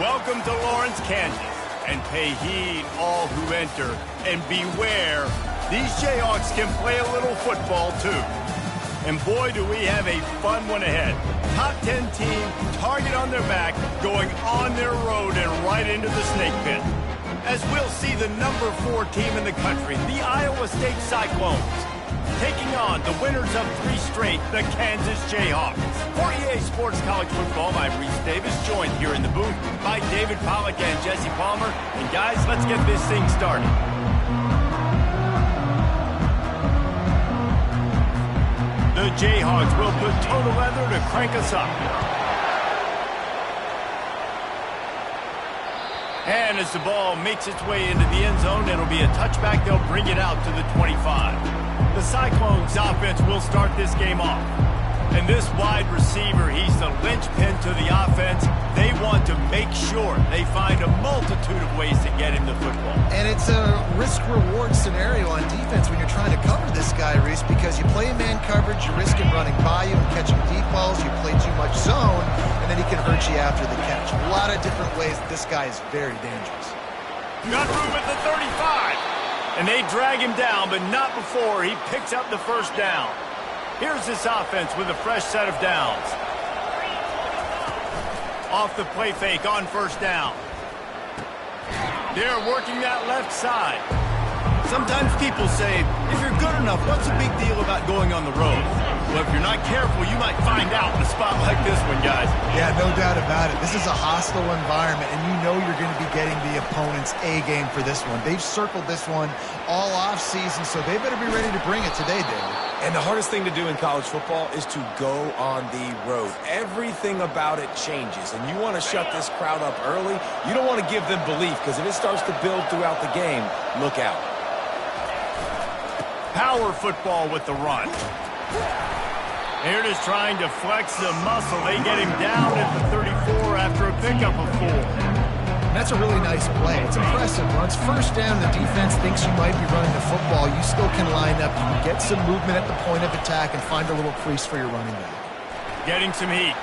Welcome to Lawrence, Kansas, and pay heed all who enter, and beware, these Jayhawks can play a little football too. And boy, do we have a fun one ahead. Top 10 team, target on their back, going on their road and right into the snake pit. As we'll see the number 4 team in the country, the Iowa State Cyclones, taking on the winners of 3 straight, the Kansas Jayhawks. For EA Sports College Football, I'm Reese Davis, joined here in the booth by David Pollack and Jesse Palmer. And guys, let's get this thing started. The Jayhawks will put total leather to crank us up. And as the ball makes its way into the end zone, it'll be a touchback. They'll bring it out to the 25. The Cyclones offense will start this game off. And this wide receiver, he's the linchpin to the offense. They want to make sure they find a multitude of ways to get him the football. And it's a risk-reward scenario on defense when you're trying to cover this guy, Reese, because you play man coverage, you risk him running by you and catching deep balls. You play too much zone, and then he can hurt you after the catch. A lot of different ways that this guy is very dangerous. Got room at the 35. And they drag him down, but not before he picks up the first down. Here's this offense with a fresh set of downs. Off the play fake on first down. They're working that left side. Sometimes people say, if you're good enough, what's the big deal about going on the road? Well, if you're not careful, you might find out in a spot like this one, guys. Yeah, no doubt about it. This is a hostile environment, and you know you're going to be getting the opponent's A game for this one. They've circled this one all offseason, so they better be ready to bring it today, David. And the hardest thing to do in college football is to go on the road. Everything about it changes, and you want to shut this crowd up early. You don't want to give them belief, because if it starts to build throughout the game, look out. Power football with the run. They're just trying to flex the muscle. They get him down at the 34 after a pickup of 4. And that's a really nice play. It's impressive. Once first down, the defense thinks you might be running the football. You still can line up. You can get some movement at the point of attack and find a little crease for your running back. Getting some heat.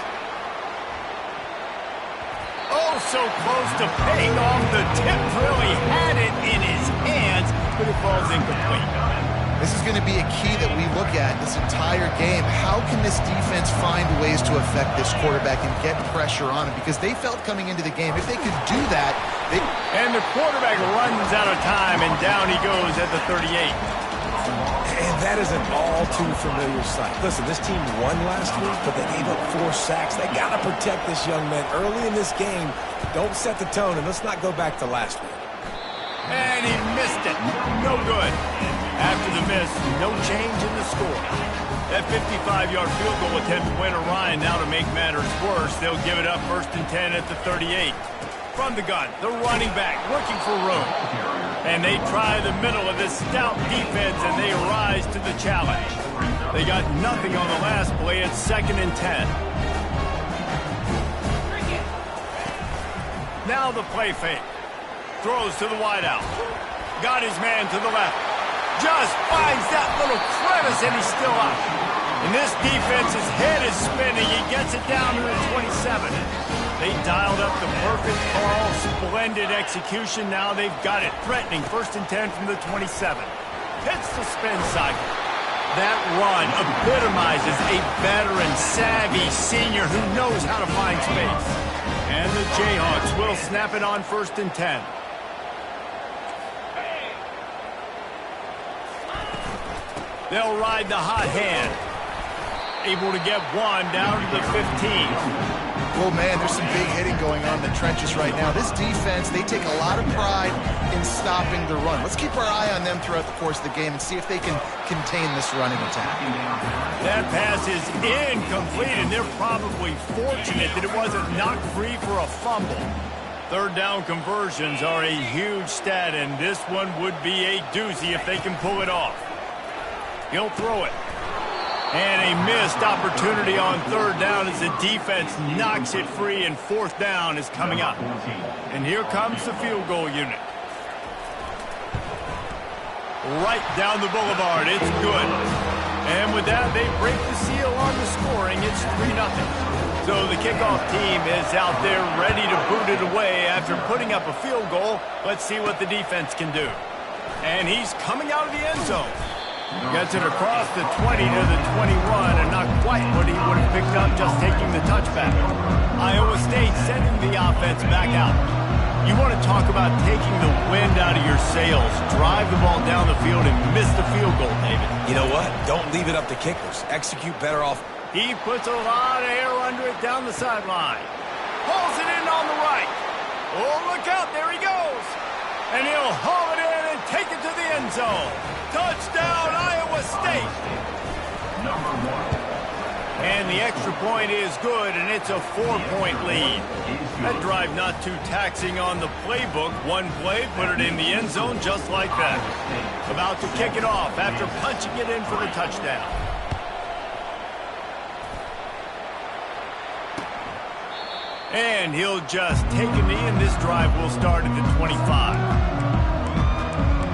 Oh, so close to paying off. The tip really had it in his hands, but it falls incomplete. This is going to be a key that we look at this entire game. How can this defense find ways to affect this quarterback and get pressure on him? Because they felt coming into the game, if they could do that, they... And the quarterback runs out of time, and down he goes at the 38. And that is an all-too-familiar sight. Listen, this team won last week, but they gave up 4 sacks. They got to protect this young man early in this game. Don't set the tone, and let's not go back to last week. And he missed it. No good. After the miss, no change in the score. That 55-yard field goal attempt went awry, and now to make matters worse, they'll give it up 1st and 10 at the 38. From the gun, the running back looking for room. And they try the middle of this stout defense, and they rise to the challenge. They got nothing on the last play. It's 2nd and 10. Now the play fake. Throws to the wideout. Got his man to the left. Just finds that little crevice, and he's still up. And this defense's head is spinning. He gets it down to the 27. They dialed up the perfect call. Splendid execution. Now they've got it. Threatening 1st and 10 from the 27. Hits the spin cycle. That run epitomizes a veteran, savvy senior who knows how to find space. And the Jayhawks will snap it on 1st and 10. They'll ride the hot hand. Able to get one down to the 15. Well, man, there's some big hitting going on in the trenches right now. This defense, they take a lot of pride in stopping the run. Let's keep our eye on them throughout the course of the game and see if they can contain this running attack. That pass is incomplete, and they're probably fortunate that it wasn't knocked free for a fumble. 3rd down conversions are a huge stat, and this one would be a doozy if they can pull it off. He'll throw it. And a missed opportunity on 3rd down as the defense knocks it free, and 4th down is coming up. And here comes the field goal unit. Right down the boulevard. It's good. And with that, they break the seal on the scoring. It's 3-0. So the kickoff team is out there ready to boot it away after putting up a field goal. Let's see what the defense can do. And he's coming out of the end zone. Gets it across the 20 to the 21, and not quite what he would have picked up just taking the touchback. Iowa State sending the offense back out. You want to talk about taking the wind out of your sails. Drive the ball down the field and miss the field goal, David. You know what? Don't leave it up to kickers. Execute better off. He puts a lot of air under it down the sideline. Pulls it in on the right. Oh, look out. There he goes. And he'll haul it in and take it to the end zone. Touchdown, Iowa State. And the extra point is good, and it's a 4-point lead. That drive not too taxing on the playbook. One play, put it in the end zone just like that. About to kick it off after punching it in for the touchdown. And he'll just take a knee, and this drive will start at the 25.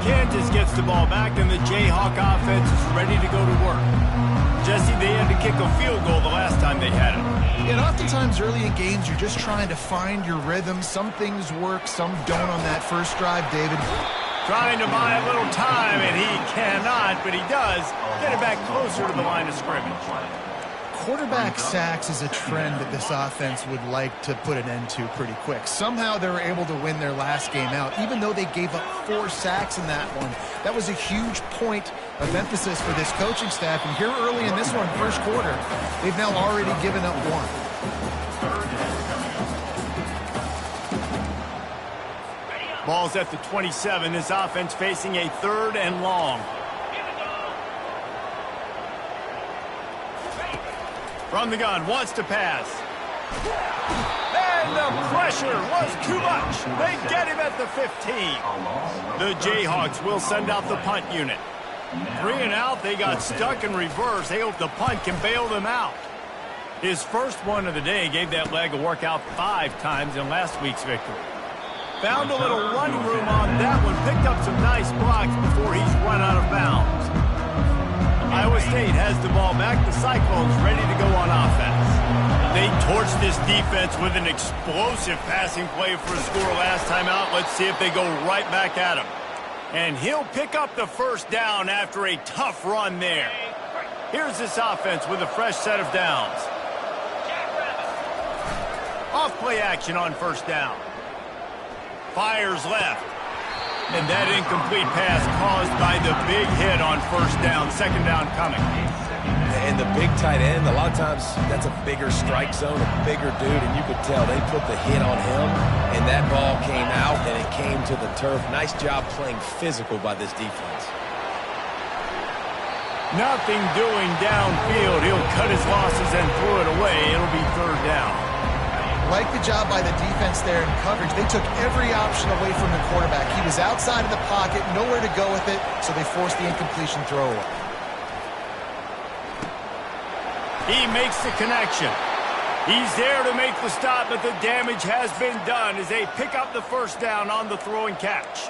Kansas gets the ball back, and the Jayhawk offense is ready to go to work. Jesse, they had to kick a field goal the last time they had it. Yeah, and oftentimes early in games, you're just trying to find your rhythm. Some things work, some don't on that first drive, David. Trying to buy a little time, and he cannot, but he does get it back closer to the line of scrimmage. Quarterback sacks is a trend that this offense would like to put an end to pretty quick. Somehow they were able to win their last game out, even though they gave up 4 sacks in that one. That was a huge point of emphasis for this coaching staff. And here early in this one, first quarter, they've now already given up 1. Ball's at the 27. This offense facing a 3rd and long. From the gun, wants to pass. And the pressure was too much. They get him at the 15. The Jayhawks will send out the punt unit. 3 and out, they got stuck in reverse. They hope the punt can bail them out. His first one of the day gave that leg a workout 5 times in last week's victory. Found a little running room on that one. Picked up some nice blocks before he's run out of bounds. Iowa State has the ball back. The Cyclones ready to go on offense. They torched this defense with an explosive passing play for a score last time out. Let's see if they go right back at him. And he'll pick up the first down after a tough run there. Here's this offense with a fresh set of downs. Off play action on first down. Fires left. And that incomplete pass caused by the big hit on first down. Second down coming. And the big tight end, a lot of times that's a bigger strike zone, a bigger dude, and you could tell they put the hit on him, and that ball came out, and it came to the turf. Nice job playing physical by this defense. Nothing doing downfield. He'll cut his losses and throw it away. It'll be 3rd down. Like the job by the defense there in coverage. They took every option away from the quarterback. He was outside of the pocket, nowhere to go with it, so they forced the incompletion throw away. He makes the connection. He's there to make the stop, but the damage has been done as they pick up the first down on the throw and catch.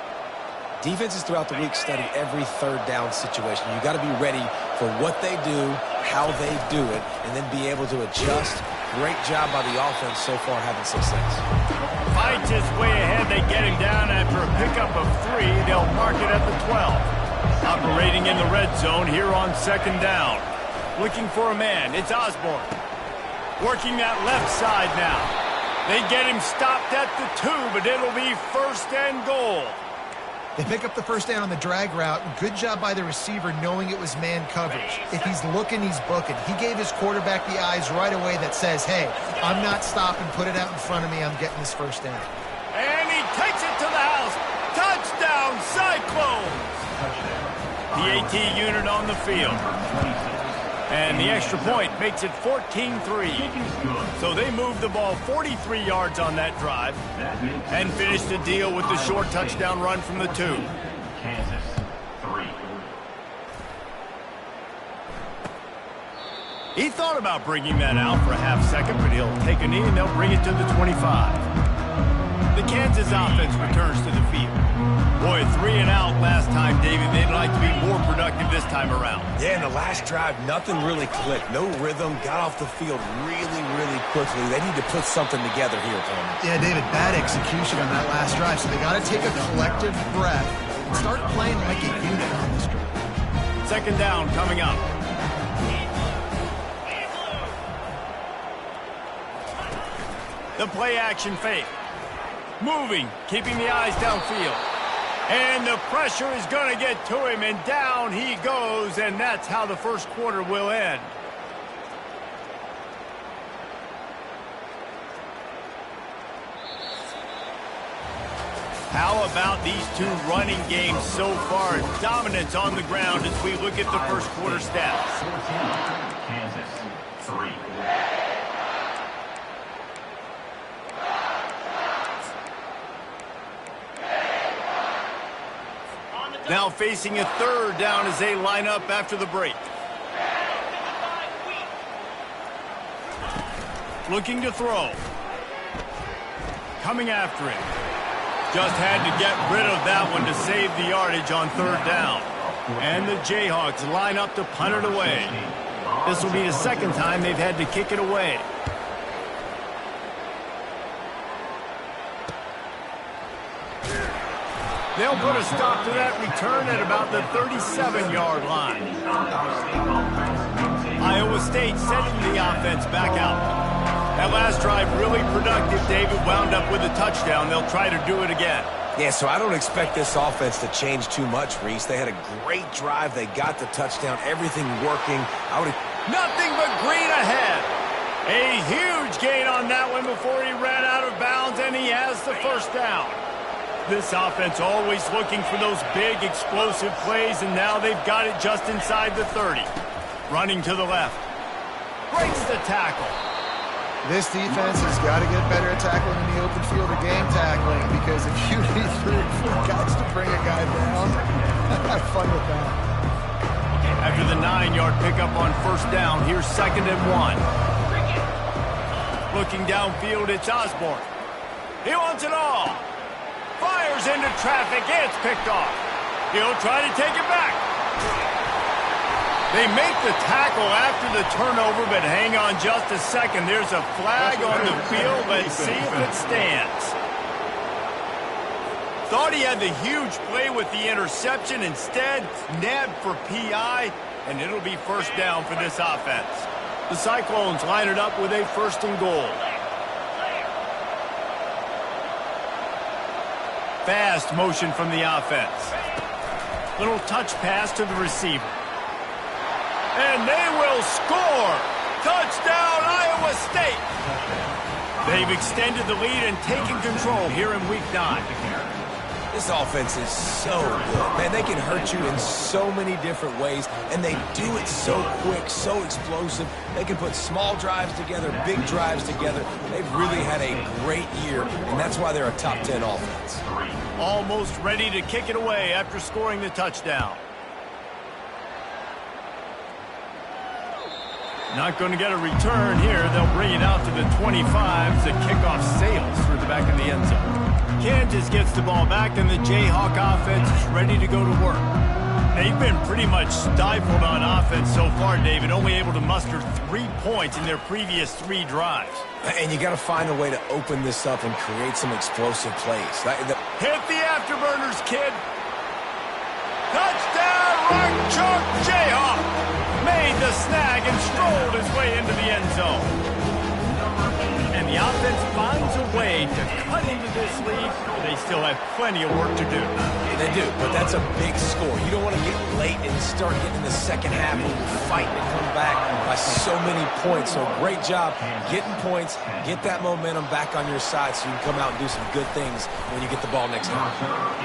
Defenses throughout the week study every 3rd down situation. You got to be ready for what they do, how they do it, and then be able to adjust. Great job by the offense so far having success. Fights his way ahead. They get him down after a pickup of 3. They'll mark it at the 12. Operating in the red zone here on 2nd down. Looking for a man. It's Osborne. Working that left side now. They get him stopped at the 2, but it'll be 1st and goal. They pick up the first down on the drag route. Good job by the receiver knowing it was man coverage. If he's looking, he's booking. He gave his quarterback the eyes right away that says, hey, I'm not stopping. Put it out in front of me. I'm getting this first down. And he takes it to the house. Touchdown, Cyclones. The AT unit on the field. And the extra point makes it 14-3. So they moved the ball 43 yards on that drive and finished the deal with the short touchdown run from the 2. Kansas 3. He thought about bringing that out for a half second, but he'll take a knee and they'll bring it to the 25. The Kansas offense returns to the field. Boy, 3 and out last time, David. They'd like like to be more productive this time around. Yeah, in the last drive, nothing really clicked. No rhythm, got off the field really, really quickly. They need to put something together here, Tony. Yeah, David, bad execution on that last drive, so they got to take a collective breath and start playing like a unit on this drive. Second down coming up. The play action fake. Moving, keeping the eyes downfield. And the pressure is going to get to him, and down he goes, and that's how the first quarter will end. How about these two running games so far? Dominance on the ground as we look at the first quarter stats. Kansas 3. Now facing a third down as they line up after the break. Looking to throw. Coming after him. Just had to get rid of that one to save the yardage on third down. And the Jayhawks line up to punt it away. This will be the second time they've had to kick it away. They'll put a stop to that return at about the 37-yard line. Iowa State sending the offense back out. That last drive really productive. David wound up with a touchdown. They'll try to do it again. Yeah, so I don't expect this offense to change too much, Reese. They had a great drive. They got the touchdown. Everything working. Nothing but green ahead. A huge gain on that one before he ran out of bounds, and he has the first down. This offense always looking for those big, explosive plays, and now they've got it just inside the 30. Running to the left. Breaks the tackle. This defense has got to get better at tackling in the open field or game tackling, because if you need 3 or 4 guys to bring a guy down, have fun with that. After the 9-yard pickup on first down, here's 2nd and 1. Looking downfield, it's Osborne. He wants it all. Fires into traffic. It's picked off. He'll try to take it back. They make the tackle after the turnover, but hang on just a second. There's a flag on the field. Let's see if it stands. Thought he had the huge play with the interception. Instead, nabbed for PI, and it'll be first down for this offense. The Cyclones line it up with a 1st and goal. Fast motion from the offense. Little touch pass to the receiver. And they will score! Touchdown, Iowa State! They've extended the lead and taken control here in Week 9. This offense is so good. Man, they can hurt you in so many different ways, and they do it so quick, so explosive. They can put small drives together, big drives together. They've really had a great year, and that's why they're a top 10 offense. Almost ready to kick it away after scoring the touchdown. Not going to get a return here. They'll bring it out to the 25 as the kickoff sails through the back of the end zone. Kansas gets the ball back, and the Jayhawk offense is ready to go to work. They've been pretty much stifled on offense so far, David, only able to muster 3 points in their previous 3 drives. And you got to find a way to open this up and create some explosive plays. Hit the afterburners, kid. Touchdown, right choke, Jayhawk. Made the snag and strolled his way into the end zone. And the offense finds a way to cut into this lead. They still have plenty of work to do. They do, but that's a big score. You don't want to get late and start getting in the second half and fight and come back by so many points. So great job getting points, get that momentum back on your side so you can come out and do some good things when you get the ball next time.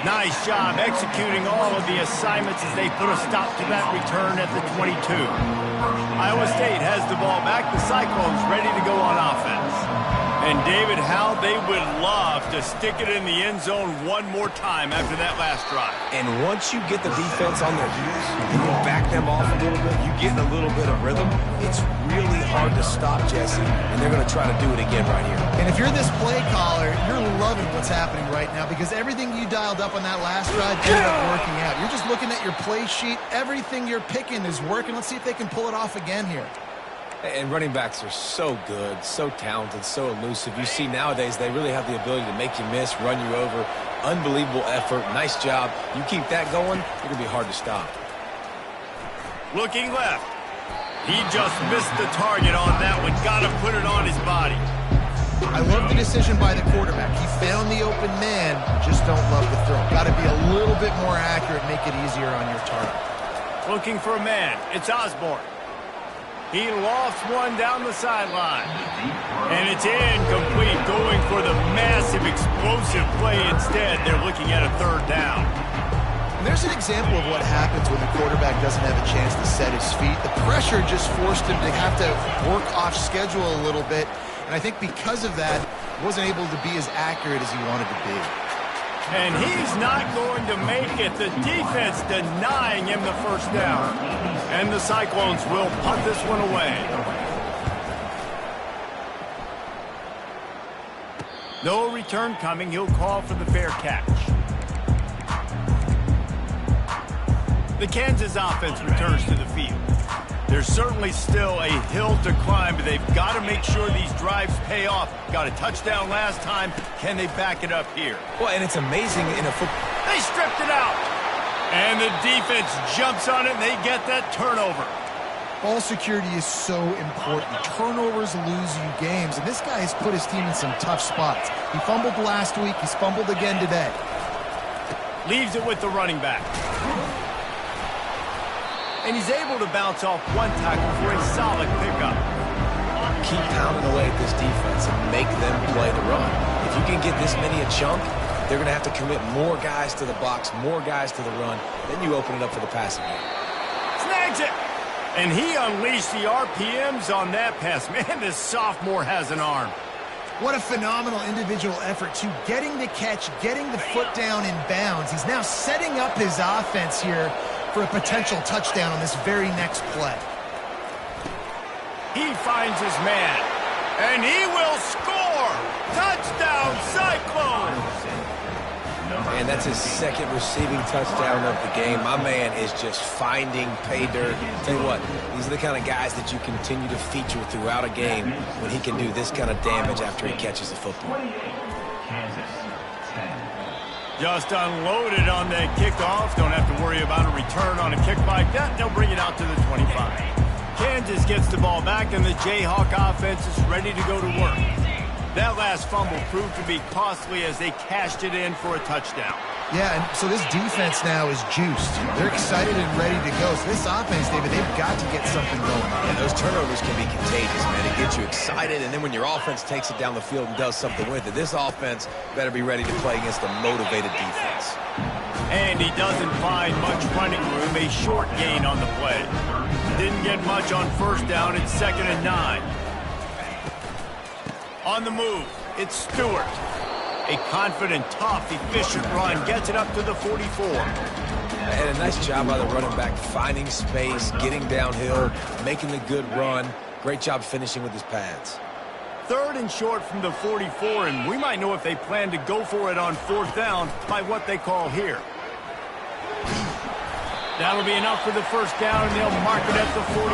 Nice job executing all of the assignments as they put a stop to that return at the 22. Iowa State has the ball back. The Cyclones ready to go on offense. And David, how they would love to stick it in the end zone one more time after that last drive. And once you get the defense on their heels, you back them off a little bit, you get in a little bit of rhythm, it's really hard to stop, Jesse, and they're going to try to do it again right here. And if you're this play caller, you're loving what's happening right now because everything you dialed up on that last drive ended up working out. You're just looking at your play sheet. Everything you're picking is working. Let's see if they can pull it off again here. And running backs are so good, so talented, so elusive. You see nowadays they really have the ability to make you miss, run you over. Unbelievable effort. Nice job. You keep that going, you're going to be hard to stop. Looking left. He just missed the target on that one. Got to put it on his body. I love the decision by the quarterback. He found the open man, just don't love the throw. Got to be a little bit more accurate, make it easier on your target. Looking for a man. It's Osborne. He lofts one down the sideline. And it's incomplete, going for the massive explosive play instead. They're looking at a third down. And there's an example of what happens when the quarterback doesn't have a chance to set his feet. The pressure just forced him to have to work off schedule a little bit. And I think because of that, wasn't able to be as accurate as he wanted to be. And he's not going to make it. The defense denying him the first down. And the Cyclones will punt this one away. No return coming. He'll call for the fair catch. The Kansas offense returns to the field. There's certainly still a hill to climb, but they've got to make sure these drives pay off. Got a touchdown last time. Can they back it up here? Well, and it's amazing in a football. They stripped it out. And the defense jumps on it, and they get that turnover. Ball security is so important. Turnovers lose you games, and this guy has put his team in some tough spots. He fumbled last week. He's fumbled again today. Leaves it with the running back. And he's able to bounce off one tackle for a solid pickup. Keep pounding away at this defense and make them play the run. If you can get this many a chunk, they're going to have to commit more guys to the box, more guys to the run. Then you open it up for the passing game. Snags it. And he unleashed the RPMs on that pass. Man, this sophomore has an arm. What a phenomenal individual effort to getting the catch, getting the foot down in bounds. He's now setting up his offense here for a potential touchdown on this very next play. He finds his man, and he will score! Touchdown, Cyclones! And that's his second receiving touchdown of the game. My man is just finding pay dirt. Tell you what, these are the kind of guys that you continue to feature throughout a game when he can do this kind of damage after he catches the football. Kansas, 10. Just unloaded on that kickoff. Don't have to worry about a return on a kick like that. They'll bring it out to the 25. Kansas gets the ball back, and the Jayhawk offense is ready to go to work. That last fumble proved to be costly as they cashed it in for a touchdown. Yeah, and so this defense now is juiced. They're excited and ready to go. So this offense, David, they've got to get something going. And those turnovers can be contagious, man. It gets you excited, and then when your offense takes it down the field and does something with it, this offense better be ready to play against a motivated defense. And he doesn't find much running room. A short gain on the play. Didn't get much on first down. It's 2nd and 9. On the move, it's Stewart. A confident, tough, efficient run gets it up to the 44. And a nice job by the running back, finding space, getting downhill, making the good run. Great job finishing with his pads. 3rd and short from the 44, and we might know if they plan to go for it on 4th down by what they call here. That'll be enough for the first down, and they'll mark it at the 48.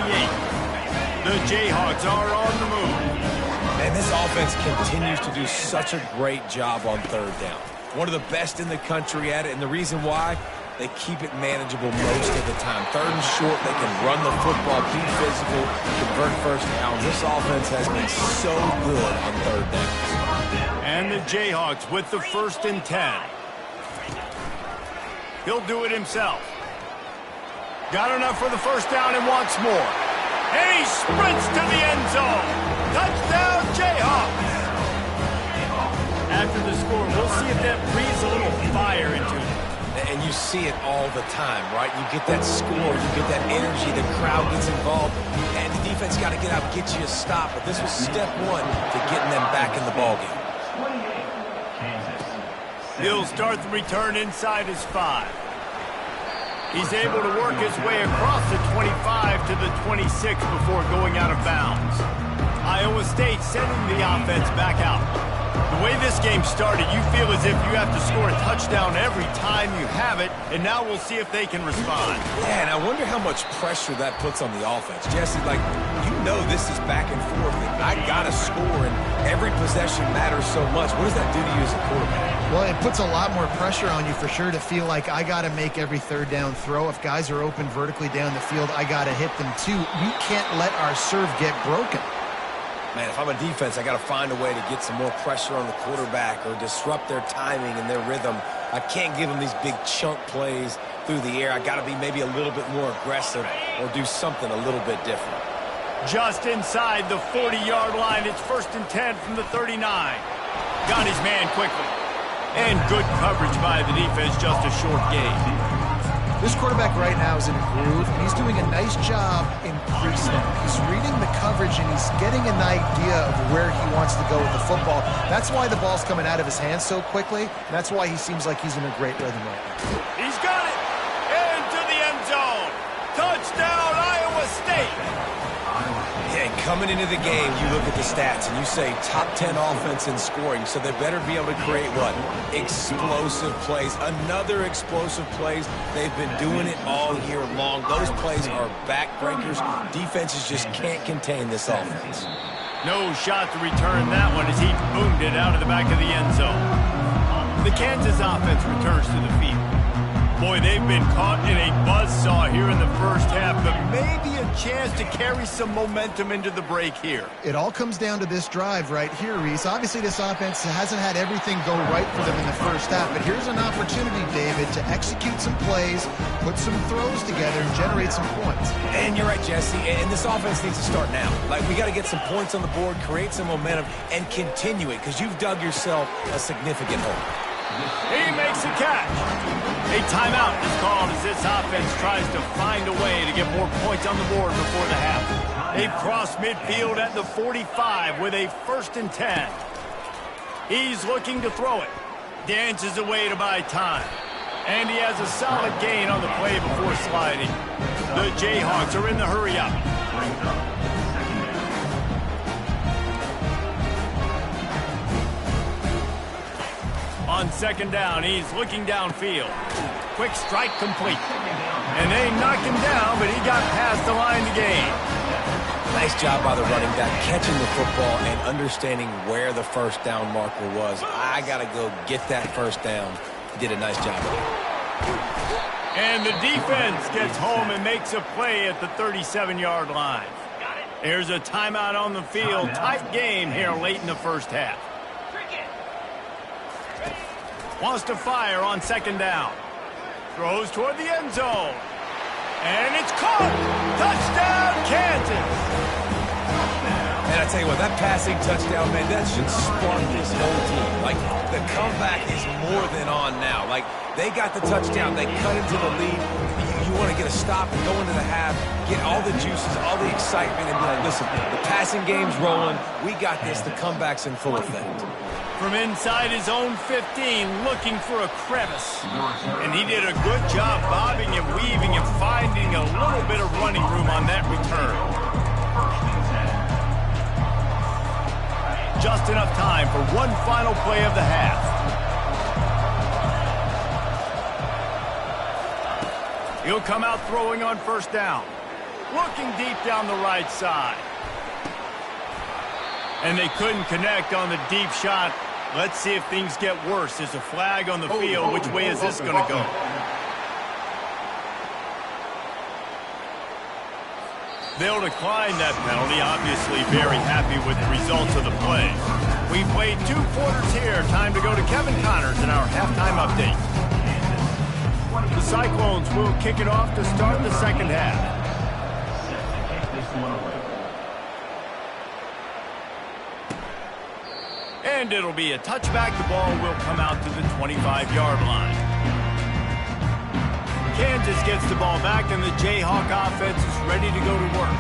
The Jayhawks are on the move. And this offense continues to do such a great job on 3rd down. One of the best in the country at it, and the reason why, they keep it manageable most of the time. 3rd and short, they can run the football, be physical, convert first downs. This offense has been so good on 3rd downs. And the Jayhawks with the 1st and 10. He'll do it himself. Got enough for the first down and wants more. And he sprints to the end zone. Touchdown, Jayhawks. After the score, we'll see if that breathes a little fire into it. And you see it all the time, right? You get that score, you get that energy, the crowd gets involved, and the defense got to get out and get you a stop. But this was step one to getting them back in the ballgame. He'll start the return inside his 5. He's able to work his way across the 25 to the 26 before going out of bounds. Iowa State sending the offense back out. The way this game started, you feel as if you have to score a touchdown every time you have it, and now we'll see if they can respond. Yeah, and I wonder how much pressure that puts on the offense. Jesse, like, you know this is back and forth, and I got to score, and every possession matters so much. What does that do to you as a quarterback? Well, it puts a lot more pressure on you for sure to feel like I got to make every third down throw. If guys are open vertically down the field, I got to hit them too. We can't let our serve get broken. Man, if I'm a defense, I got to find a way to get some more pressure on the quarterback or disrupt their timing and their rhythm. I can't give them these big chunk plays through the air. I got to be maybe a little bit more aggressive or do something a little bit different. Just inside the 40-yard line, it's 1st and 10 from the 39. Got his man quickly. And good coverage by the defense, just a short gain. This quarterback right now is in a groove, and he's doing a nice job in pre-snap. He's reading the coverage, and he's getting an idea of where he wants to go with the football. That's why the ball's coming out of his hands so quickly, and that's why he seems like he's in a great rhythm right now. He's got it! Into the end zone! Touchdown, Iowa State! Yeah, coming into the game, you look at the stats and you say top 10 offense in scoring, so they better be able to create what? Explosive plays. Another explosive plays. They've been doing it all year long. Those plays are backbreakers. Defenses just can't contain this offense. No shot to return that one as he boomed it out of the back of the end zone. The Kansas offense returns to the field. Boy, they've been caught in a buzzsaw here in the first half, but maybe a chance to carry some momentum into the break here. It all comes down to this drive right here, Reese. Obviously, this offense hasn't had everything go right for them in the first half, but here's an opportunity, David, to execute some plays, put some throws together, and generate some points. And you're right, Jesse, and this offense needs to start now. Like, we got to get some points on the board, create some momentum, and continue it, because you've dug yourself a significant hole. He makes a catch. A timeout is called as this offense tries to find a way to get more points on the board before the half. They've crossed midfield at the 45 with a 1st and 10. He's looking to throw it. Dances away to buy time. And he has a solid gain on the play before sliding. The Jayhawks are in the hurry up. On 2nd down, he's looking downfield. Quick strike complete. And they knocked him down, but he got past the line to gain. Nice job by the running back, catching the football and understanding where the 1st down marker was. I got to go get that 1st down. He did a nice job of it. And the defense gets home and makes a play at the 37-yard line. There's a timeout on the field. Tight game here late in the first half. Wants to fire on 2nd down. Throws toward the end zone. And it's caught! Touchdown, Kansas! And I tell you what, that passing touchdown, man, that should spark this whole team. Like, the comeback is more than on now. Like, they got the touchdown. They cut into the lead. You want to get a stop and go into the half, get all the juices, all the excitement, and be like, listen, the passing game's rolling. We got this. The comeback's in full effect. From inside his own 15, looking for a crevice. And he did a good job bobbing and weaving and finding a little bit of running room on that return. Just enough time for one final play of the half. He'll come out throwing on 1st down. Looking deep down the right side. And they couldn't connect on the deep shot. Let's see if things get worse. There's a flag on the field. Which way is this going to go? They'll decline that penalty. Obviously very happy with the results of the play. We played 2 quarters here. Time to go to Kevin Connors in our halftime update. The Cyclones will kick it off to start the 2nd half. And it'll be a touchback. The ball will come out to the 25-yard line. just gets the ball back, and the Jayhawk offense is ready to go to work.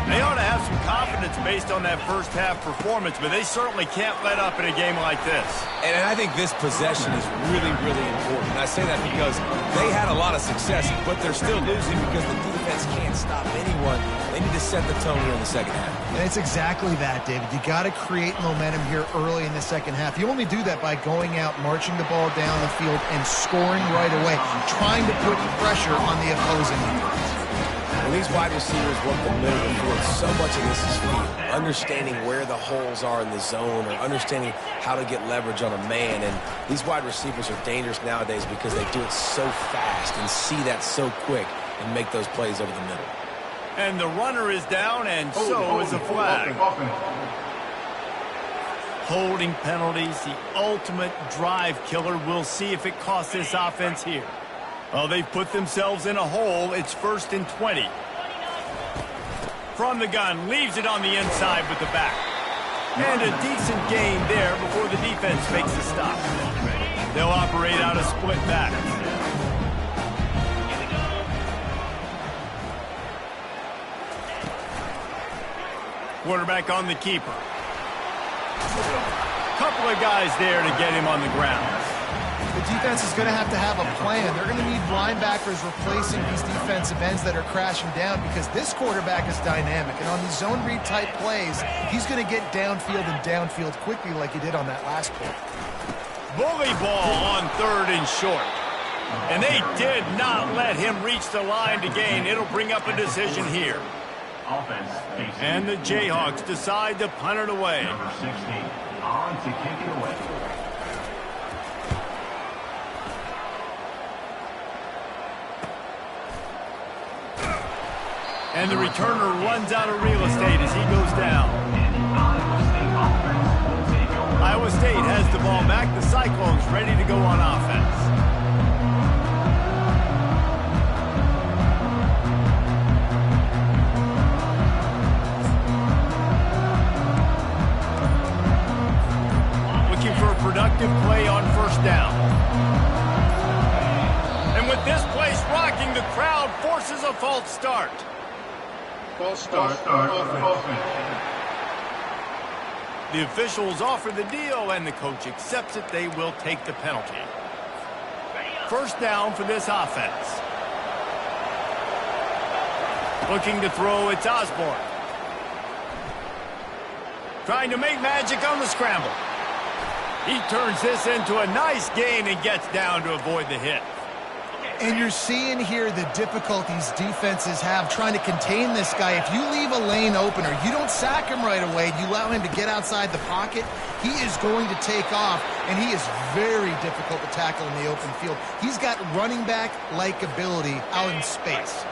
They ought to have some confidence based on that first half performance, but they certainly can't let up in a game like this. And I think this possession is really, really important. And I say that because they had a lot of success, but they're still losing because the defense can't stop anyone. They need to set the tone here in the second half. And it's exactly that, David. You got to create momentum here early in the second half. You only do that by going out, marching the ball down the field, and scoring right away, trying to put pressure on the opposing defense. When these wide receivers work the middle of the field, so much of this is speed. Understanding where the holes are in the zone, or understanding how to get leverage on a man. And these wide receivers are dangerous nowadays because they do it so fast and see that so quick and make those plays over the middle. And the runner is down, and so is a flag. Holding penalties, the ultimate drive killer. We'll see if it costs this offense here. Well, they've put themselves in a hole. It's 1st and 20. From the gun, leaves it on the inside with the back. And a decent gain there before the defense makes the stop. They'll operate out a split back. Quarterback on the keeper. Couple of guys there to get him on the ground. The defense is going to have a plan. They're going to need linebackers replacing these defensive ends that are crashing down because this quarterback is dynamic. And on these zone read type plays, he's going to get downfield and downfield quickly like he did on that last play. Bully ball on 3rd and short. And they did not let him reach the line to gain. It'll bring up a decision here. And the Jayhawks decide to punt it away. Number 16, on to kick it away. And the returner runs out of real estate as he goes down. Iowa State has the ball back. The Cyclones ready to go on offense. Looking for a productive play on 1st down. And with this place rocking, the crowd forces a false start. False start. The officials offer the deal, and the coach accepts it. They will take the penalty. 1st down for this offense. Looking to throw, it's Osborne. Trying to make magic on the scramble. He turns this into a nice gain and gets down to avoid the hit. And you're seeing here the difficulties defenses have trying to contain this guy. If you leave a lane open or you don't sack him right away, you allow him to get outside the pocket, he is going to take off, and he is very difficult to tackle in the open field. He's got running back-like ability out in space.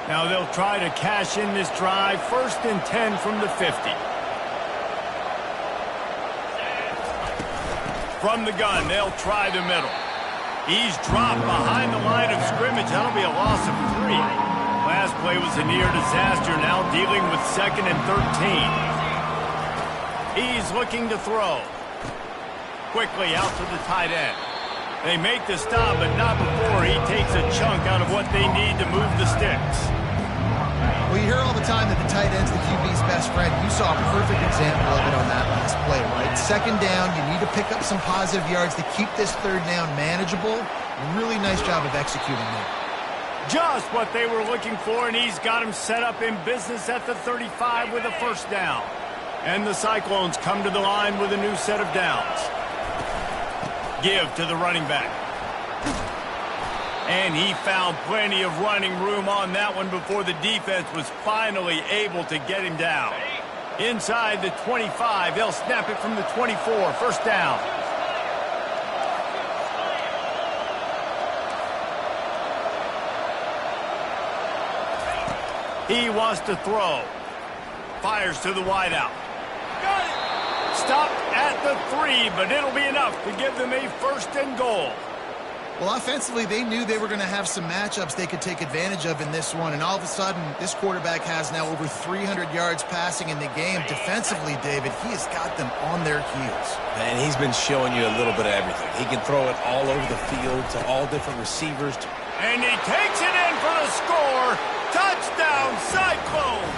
Now they'll try to cash in this drive. 1st and 10 from the 50. From the gun, they'll try the middle. He's dropped behind the line of scrimmage. That'll be a loss of 3. Last play was a near disaster. Now dealing with 2nd and 13. He's looking to throw. Quickly out to the tight end. They make the stop, but not before he takes a chunk out of what they need to move the sticks. Well, you hear all the time that the tight end's the QB's best friend. You saw a perfect example of it on that last play, right? 2nd down, you need to pick up some positive yards to keep this 3rd down manageable. Really nice job of executing there. Just what they were looking for, and he's got him set up in business at the 35 with a 1st down. And the Cyclones come to the line with a new set of downs. Give to the running back. And he found plenty of running room on that one before the defense was finally able to get him down. Inside the 25, they'll snap it from the 24, 1st down. He wants to throw. Fires to the wideout. Stopped at the 3, but it'll be enough to give them a 1st and goal. Well, offensively, they knew they were going to have some matchups they could take advantage of in this one, and all of a sudden, this quarterback has now over 300 yards passing in the game. Defensively, David, he has got them on their heels. And he's been showing you a little bit of everything. He can throw it all over the field to all different receivers, to And he takes it in for the score. Touchdown, Cyclone.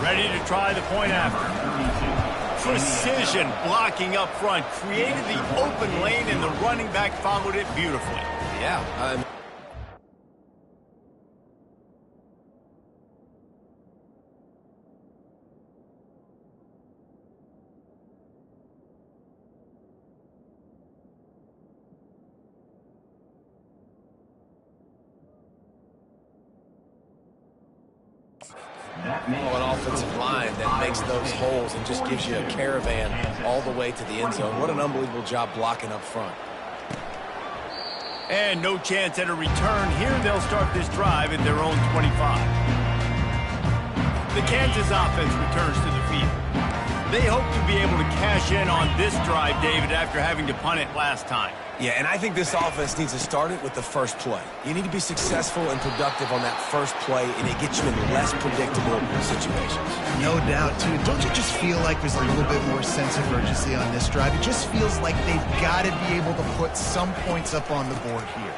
Ready to try the point after. Precision blocking up front. Created the open lane, and the running back followed it beautifully. Yeah. An offensive line that makes those holes and just gives you a caravan all the way to the end zone. What an unbelievable job blocking up front. And no chance at a return. Here they'll start this drive at their own 25. The Kansas offense returns to the field. They hope to be able to cash in on this drive, David, after having to punt it last time. Yeah, and I think this offense needs to start it with the first play. You need to be successful and productive on that first play, and it gets you in less predictable situations. No doubt, too. Don't you just feel like there's a little bit more sense of urgency on this drive? It just feels like they've got to be able to put some points up on the board here.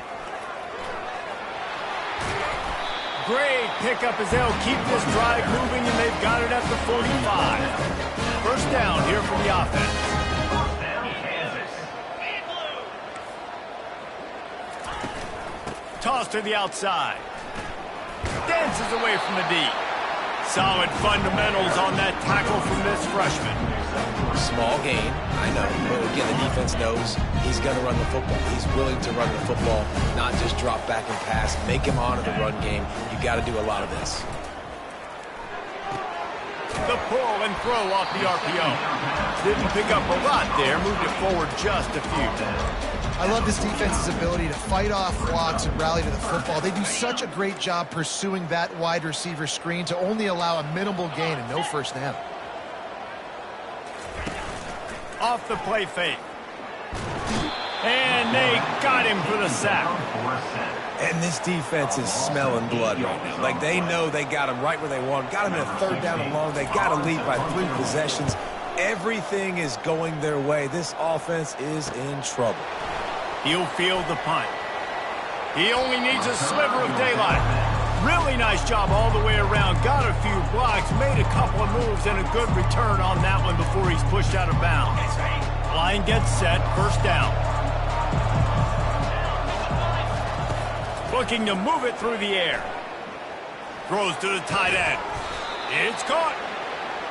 Great pickup as they'll keep this drive moving, and they've got it at the 45. First down here for the offense. Toss to the outside. Dances away from the D. Solid fundamentals on that tackle from this freshman. Small gain, I know. But again, the defense knows he's going to run the football. He's willing to run the football, not just drop back and pass. Make him honor the run game. You got to do a lot of this. The pull and throw off the RPO. Didn't pick up a lot there. Moved it forward just a few. I love this defense's ability to fight off blocks and rally to the football. They do such a great job pursuing that wide receiver screen to only allow a minimal gain and no first down. Off the play fake. And they got him for the sack. And this defense is smelling blood right now. Like, they know they got him right where they want him. Got him in a third down and long. They got to lead by 3 possessions. Everything is going their way. This offense is in trouble. He'll field the punt. He only needs a sliver of daylight. Really nice job all the way around. Got a few blocks, made a couple of moves, and a good return on that one before he's pushed out of bounds. Line gets set, first down. Looking to move it through the air. Throws to the tight end. It's caught.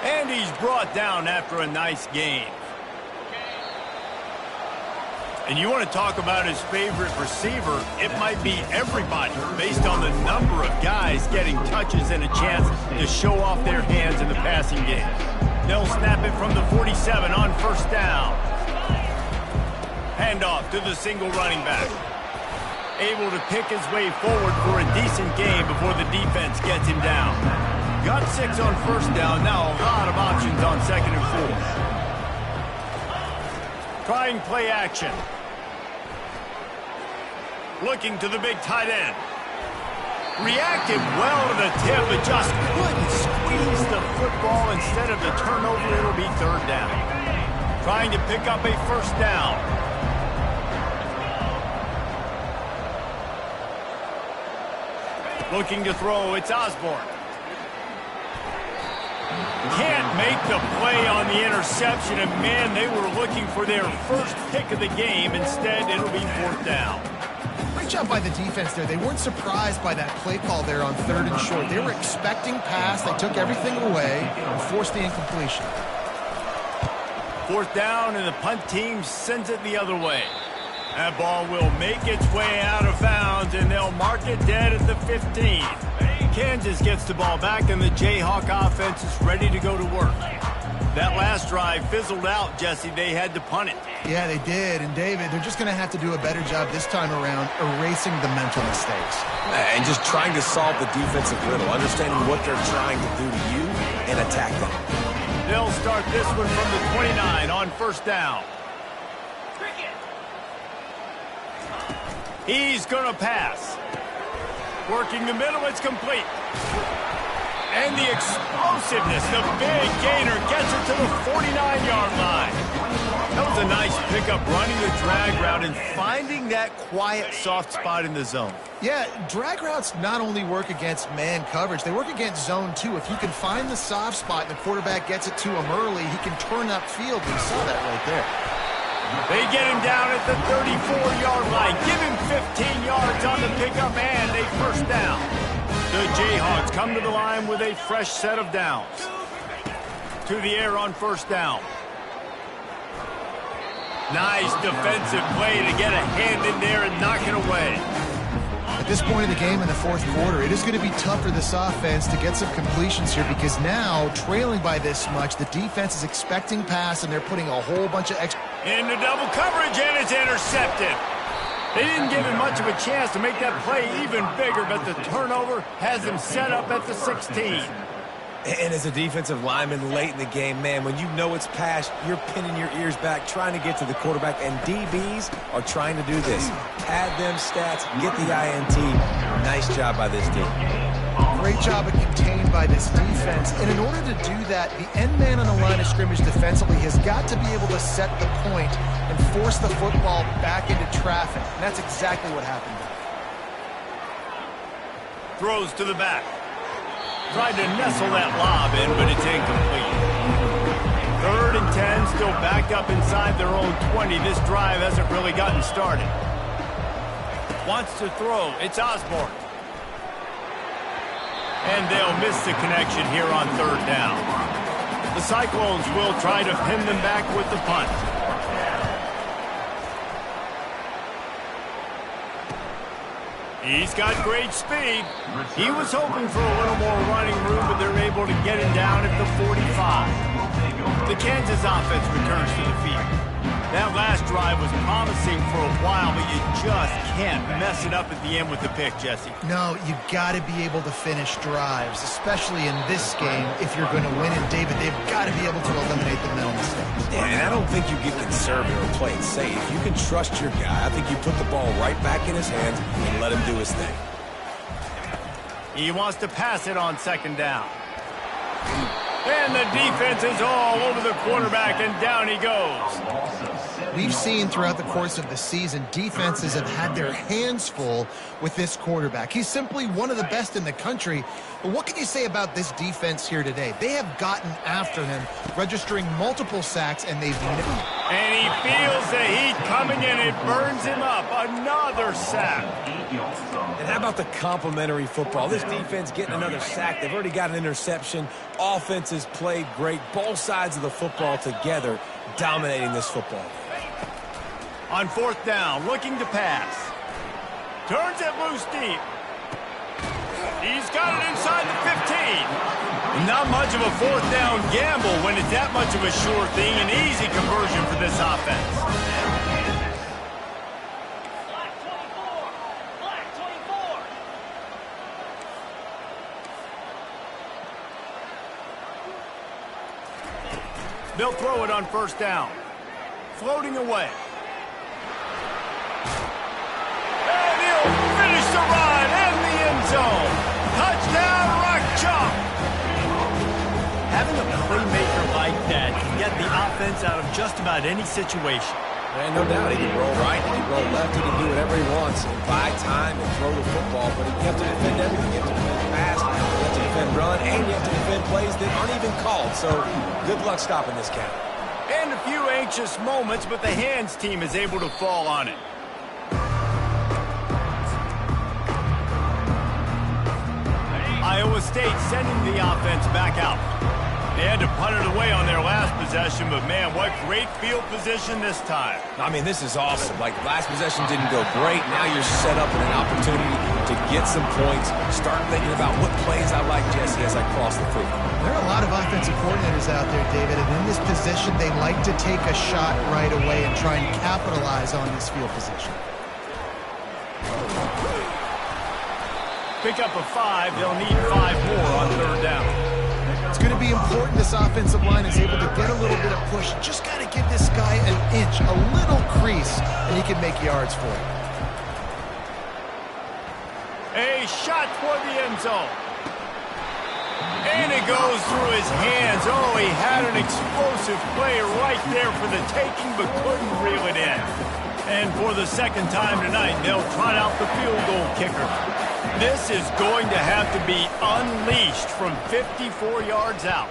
And he's brought down after a nice gain. And you want to talk about his favorite receiver, it might be everybody based on the number of guys getting touches and a chance to show off their hands in the passing game. They'll snap it from the 47 on first down. Handoff to the single running back. Able to pick his way forward for a decent gain before the defense gets him down. Got 6 on first down, now a lot of options on second and 4. Trying play action. Looking to the big tight end. Reacted well to the tip, but just couldn't squeeze the football. Instead of the turnover, it'll be third down. Trying to pick up a first down. Looking to throw, it's Osborne. Can't make the play on the interception, and man, they were looking for their first pick of the game. Instead, it'll be fourth down. Great job by the defense there. They weren't surprised by that play call there on third and short. They were expecting pass. They took everything away and forced the incompletion. Fourth down, and the punt team sends it the other way. That ball will make its way out of bounds, and they'll mark it dead at the 15. Kansas gets the ball back, and the Jayhawk offense is ready to go to work. That last drive fizzled out, Jesse. They had to punt it. Yeah, they did. And, David, they're just going to have to do a better job this time around erasing the mental mistakes. And just trying to solve the defensive riddle, understanding what they're trying to do to you and attack them. They'll start this one from the 29 on first down. He's going to pass. Working the middle, it's complete. And the explosiveness, the big gainer gets her to the 49-yard line. That was a nice pickup, running the drag route and finding that quiet, soft spot in the zone. Yeah, drag routes not only work against man coverage, they work against zone too. If you can find the soft spot and the quarterback gets it to him early, he can turn upfield. We saw that right there. They get him down at the 34-yard line. Give him 15 yards on the pickup and a first down. The Jayhawks come to the line with a fresh set of downs. To the air on first down. Nice defensive play to get a hand in there and knock it away. At this point in the game in the fourth quarter, it is going to be tough for this offense to get some completions here because now, trailing by this much, the defense is expecting pass and they're putting a whole bunch of extra... Into double coverage, and it's intercepted. They didn't give him much of a chance to make that play even bigger, but the turnover has him set up at the 16. And as a defensive lineman late in the game, man, when you know it's past, you're pinning your ears back, trying to get to the quarterback, and DBs are trying to do this. Pad them stats, get the INT. Nice job by this team. Great job of contained by this defense. And in order to do that, the end man on the line of scrimmage defensively has got to be able to set the point and force the football back into traffic. And that's exactly what happened. Throws to the back. Tried to nestle that lob in, but it's incomplete. 3rd and 10, still backed up inside their own 20. This drive hasn't really gotten started. Wants to throw. It's Osborne. And they'll miss the connection here on 3rd down. The Cyclones will try to pin them back with the punt. He's got great speed. He was hoping for a little more running room, but they're able to get him down at the 45. The Kansas offense returns to the field. That last drive was promising for a while, but you just can't mess it up at the end with the pick, Jesse. No, you got to be able to finish drives, especially in this game. If you're going to win it, David, they've got to be able to eliminate the mental mistakes. Yeah, and I don't think you get conservative or play it safe. You can trust your guy. I think you put the ball right back in his hands and let him do his thing. He wants to pass it on 2nd down. And the defense is all over the quarterback, and down he goes. We've seen throughout the course of the season, defenses have had their hands full with this quarterback. He's simply one of the best in the country. But what can you say about this defense here today? They have gotten after him, registering multiple sacks, and they've... And he feels the heat coming in. It burns him up. Another sack. And how about the complimentary football? This defense getting another sack. They've already got an interception. Offense has played great. Both sides of the football together, dominating this football. On 4th down, looking to pass. Turns it loose deep. He's got it inside the 15. Not much of a 4th down gamble when it's that much of a sure thing. An easy conversion for this offense. They'll throw it on 1st down. Floating away. And he'll finish the run in the end zone. Touchdown, Rock Chalk. Having a playmaker like that can get the offense out of just about any situation. And no doubt, he can roll right, he can roll left, he can do whatever he wants and buy time and throw the football, but you have to defend everything. You have to defend pass, you have to defend run, and you have to defend plays that aren't even called. So good luck stopping this cat. And a few anxious moments, but the hands team is able to fall on it. Iowa State sending the offense back out. They had to punt it away on their last possession, but man, what great field position this time. I mean, this is awesome. Like, last possession didn't go great. Now you're set up in an opportunity to get some points. Start thinking about what plays I like, Jesse, as I cross the field. There are a lot of offensive coordinators out there, David, and in this position, they like to take a shot right away and try and capitalize on this field position. Pick up a 5. They'll need 5 more on 3rd down. It's going to be important this offensive line is able to get a little bit of push. Just got to give this guy an inch, a little crease, and he can make yards for it. A shot toward the end zone. And it goes through his hands. Oh, he had an explosive play right there for the taking, but couldn't reel it in. And for the second time tonight, they'll trot out the field goal kicker. This is going to have to be unleashed from 54 yards out.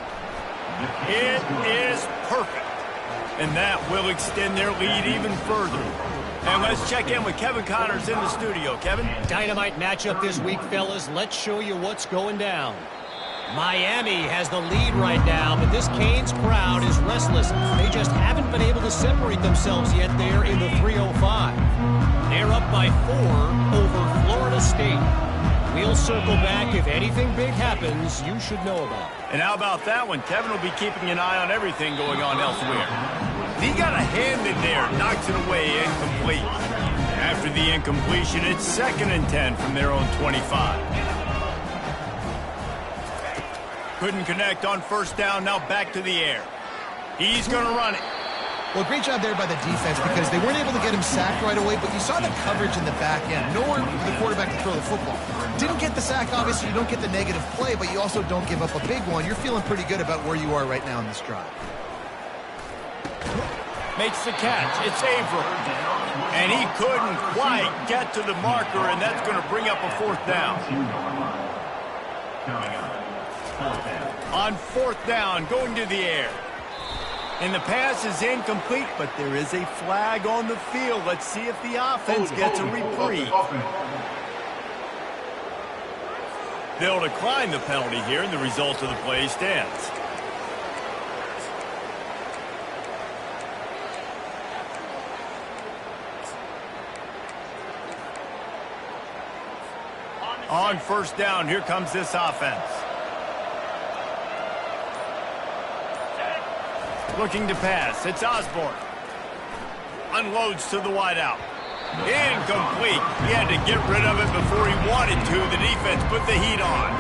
It is perfect. And that will extend their lead even further. And let's check in with Kevin Connors in the studio. Kevin? Dynamite matchup this week, fellas. Let's show you what's going down. Miami has the lead right now, but this Canes crowd is restless. They just haven't been able to separate themselves yet there in the 305. They're up by 4 over Florida State. We'll circle back if anything big happens you should know about. And how about that one? Kevin will be keeping an eye on everything going on elsewhere. He got a hand in there, knocks it away, incomplete. After the incompletion, it's 2nd and 10 from their own 25. Couldn't connect on first down, now back to the air. He's going to run it. Well, great job there by the defense because they weren't able to get him sacked right away, but you saw the coverage in the back end. Nowhere for the quarterback to throw the football. Didn't get the sack, obviously. You don't get the negative play, but you also don't give up a big one. You're feeling pretty good about where you are right now in this drive. Makes the catch. It's Averill. And he couldn't quite get to the marker, and that's going to bring up a 4th down. On 4th down, going to the air. And the pass is incomplete, but there is a flag on the field. Let's see if the offense gets a reprieve. They'll decline the penalty here, and the result of the play stands. On first down, here comes this offense. Looking to pass. It's Osborne. Unloads to the wideout. Incomplete. He had to get rid of it before he wanted to. The defense put the heat on.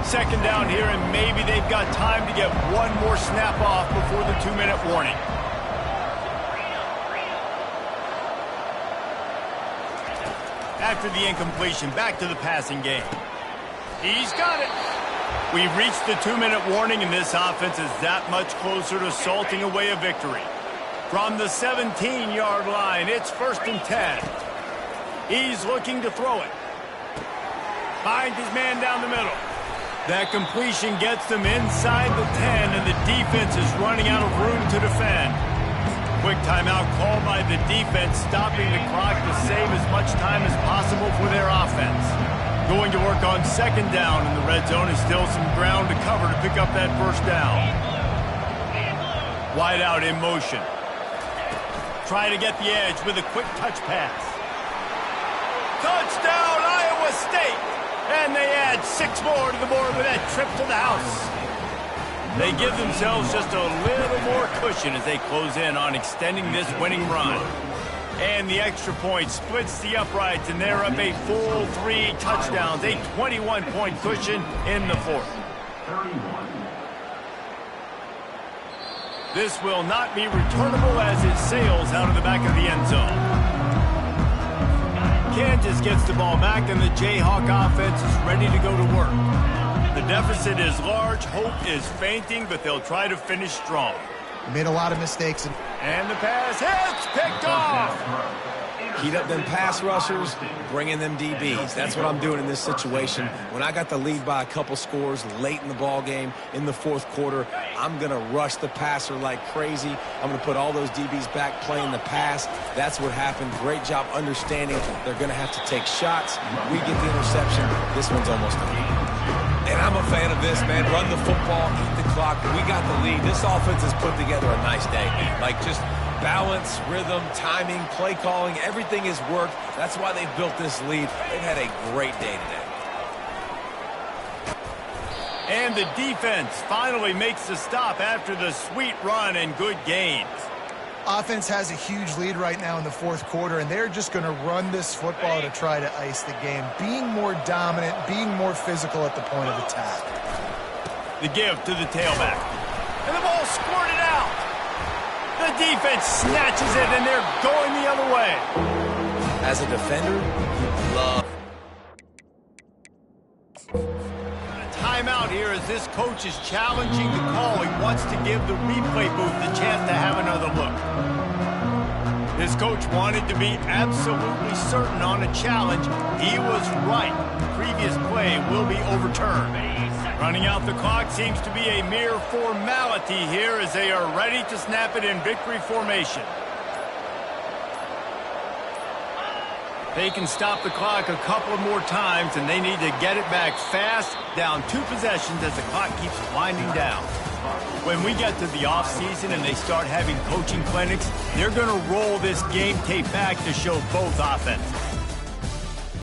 2nd down here, and maybe they've got time to get one more snap off before the 2-minute warning. After the incompletion, back to the passing game. He's got it. We've reached the 2-minute warning, and this offense is that much closer to salting away a victory. From the 17-yard line, it's 1st and 10. He's looking to throw it. Finds his man down the middle. That completion gets them inside the 10, and the defense is running out of room to defend. Quick timeout called by the defense, stopping the clock to save as much time as possible for their offense. Going to work on 2nd down, and the red zone is still some ground to cover to pick up that 1st down. Wide out in motion. Trying to get the edge with a quick touch pass. Touchdown, Iowa State! And they add 6 more to the board with that trip to the house. They give themselves just a little more cushion as they close in on extending this winning run. And the extra point splits the uprights, and they're up a full 3 touchdowns, a 21-point cushion in the 4th. This will not be returnable as it sails out of the back of the end zone. Kansas gets the ball back, and the Jayhawk offense is ready to go to work. The deficit is large, hope is fainting, but they'll try to finish strong. Made a lot of mistakes. And the pass hits, picked off. Heat up them pass rushers, bring in them DBs. That's what I'm doing in this situation. When I got the lead by a couple scores late in the ball game in the 4th quarter, I'm going to rush the passer like crazy. I'm going to put all those DBs back playing the pass. That's what happened. Great job understanding they're going to have to take shots. We get the interception. This one's almost done. And I'm a fan of this, man. Run the football, eat the clock. We got the lead. This offense has put together a nice day. Like just balance, rhythm, timing, play calling, everything has worked. That's why they've built this lead. They've had a great day today. And the defense finally makes the stop after the sweet run and good gains. Offense has a huge lead right now in the 4th quarter, and they're just going to run this football to try to ice the game. Being more dominant, being more physical at the point of attack. The give to the tailback. And the ball squirted out. The defense snatches it, and they're going the other way. As a defender, you love. timeout here as this coach is challenging the call. He wants to give the replay booth the chance to have another look. This coach wanted to be absolutely certain on a challenge. He was right. The previous play will be overturned. Running out the clock seems to be a mere formality here as they are ready to snap it in victory formation. They can stop the clock a couple more times, and they need to get it back fast, down 2 possessions as the clock keeps winding down. When we get to the offseason and they start having coaching clinics, they're going to roll this game tape back to show both offenses.